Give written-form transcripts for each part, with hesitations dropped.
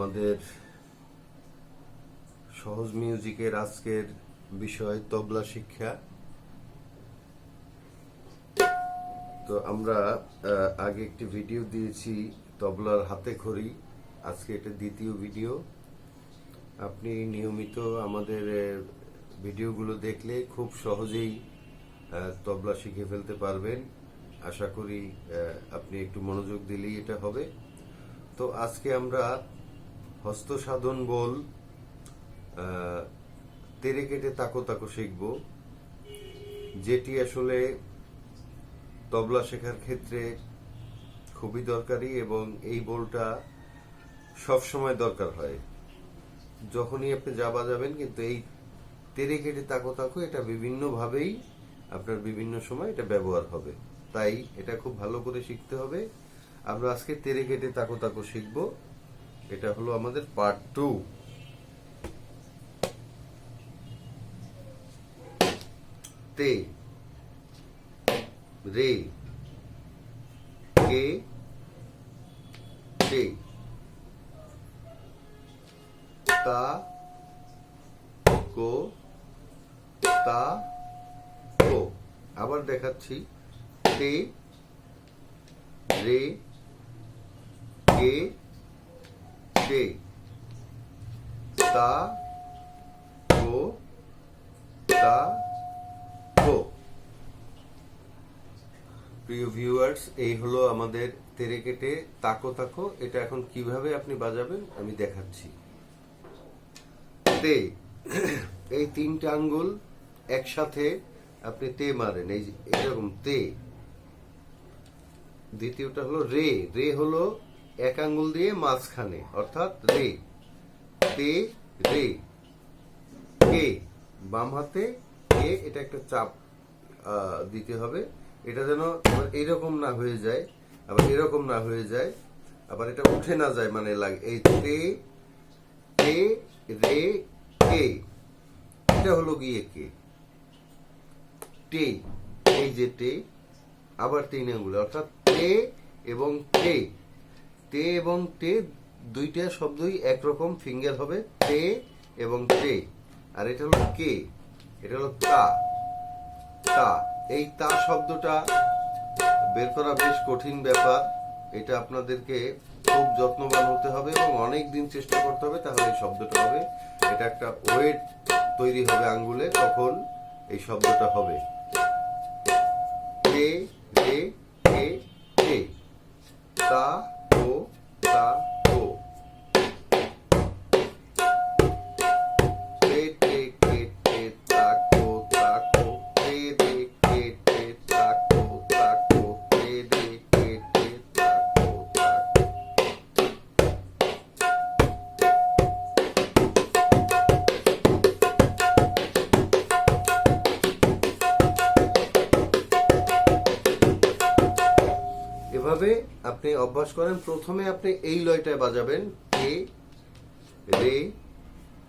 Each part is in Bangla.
আমাদের সহজ মিউজিকের আজকের বিষয় তবলা শিক্ষা। তো আমরা আগে একটি ভিডিও দিয়েছি তবলার হাতে খড়ি, আজকে এটা দ্বিতীয় ভিডিও। আপনি নিয়মিত আমাদের ভিডিওগুলো দেখলে খুব সহজেই তবলা শিখে ফেলতে পারবেন। আশা করি আপনি একটু মনোযোগ দিলেই এটা হবে। তো আজকে আমরা হস্তসাধন বল তেরে কেটে তাকো তাকো শিখব, যেটি আসলে তবলা শেখার ক্ষেত্রে খুবই দরকারি এবং এই বলটা সব সময় দরকার হয়। যখনই আপনি যা বাজাবেন, কিন্তু এই তেরে কেটে তাকো তাকো এটা বিভিন্নভাবেই আপনার বিভিন্ন সময় এটা ব্যবহার হবে, তাই এটা খুব ভালো করে শিখতে হবে। আমরা আজকে তেরে কেটে তাকো তাকো শিখব। এটা হলো আমাদের পার্ট 2। তে, রে, কে, টে, তা, কো, তা, কো। আবার দেখাচ্ছি, তে, রে, কে, টে, তা, কো, তা, কো। প্রিয় ভিউয়ার্স, এই হলো আমাদের তেরে কেটে তাকো তাকো। এটা এখন কিভাবে আপনি বাজাবেন আমি দেখাচ্ছি। তে, এই তিনটা আঙ্গুল একসাথে আপনি তে মারেন, এই এরকম তে। দ্বিতীয়টা হলো রে। রে হলো এক আঙ্গুল দিয়ে মাঝখানে, অর্থাৎ রে। তে, রে। কে, বাম হাতে কে, এটা একটা চাপ দিতে হবে। এটা যেন এইরকম না হয়ে যায়, আবার এরকম না হয়ে যায়, আবার এটা উঠে না যায়, মানে লাগে এই তে, তে, রে, কে। এটা হলো গিয়ে কে। টে, এই যে টে, আবার তিন আঙ্গুলে, অর্থাৎ টে এবং টে। টে এবং টে দুইটা শব্দই একরকম ফিঙ্গার হবে, টে এবং টে। আর এটা হলো কে, এটা হলো তা। তা, এই তা শব্দটা বের করা বেশ কঠিন ব্যাপার। এটা আপনাদেরকে খুব যত্নবান হতে হবে এবং অনেক দিন চেষ্টা করতে হবে, তাহলে এই শব্দটা হবে। এটা একটা ওয়েট তৈরি হবে আঙ্গুলে, তখন এই শব্দটা হবে। তে, রে, কে, টে, তা, কো, তা, কো। তে, টে, কে, টে, তা, কো, তা, কো। তে, রে, কে, টে, তা, কো, তা, কো। তে, রে, কে, টে, তা, কো, তা, কো। এভাবে আপনি অভ্যাস করেন। প্রথমে আপনি এই লয়টায় বাজাবেন, কে, রে,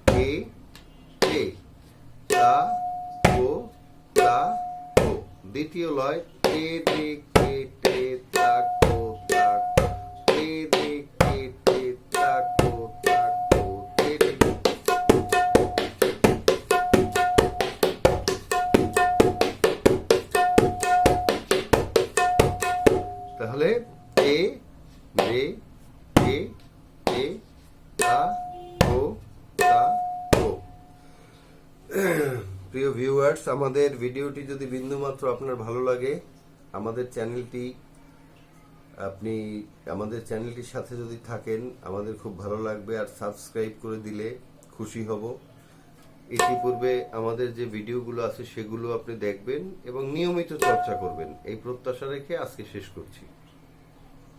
কে, টে, তা, কো, তা, কো। দ্বিতীয় লয়, তে, রে, কে, টে, তা, কো, তা, কো। তে, রে, কে, টে, তা, কো, তা, কো। তে, রে। তাহলে এ, রে, কে, টে, তা, কো, তা, কো। প্রিয় ভিউয়ার্স, আমাদের ভিডিওটি যদি বিন্দুমাত্র আপনার ভালো লাগে, আমাদের চ্যানেলটির সাথে যদি থাকেন, আমাদের খুব ভালো লাগবে। আর সাবস্ক্রাইব করে দিলে খুশি হব। ইতিপূর্বে আমাদের যে ভিডিওগুলো আছে সেগুলো আপনি দেখবেন এবং নিয়মিত চর্চা করবেন, এই প্রত্যাশা রেখে আজকে শেষ করছি।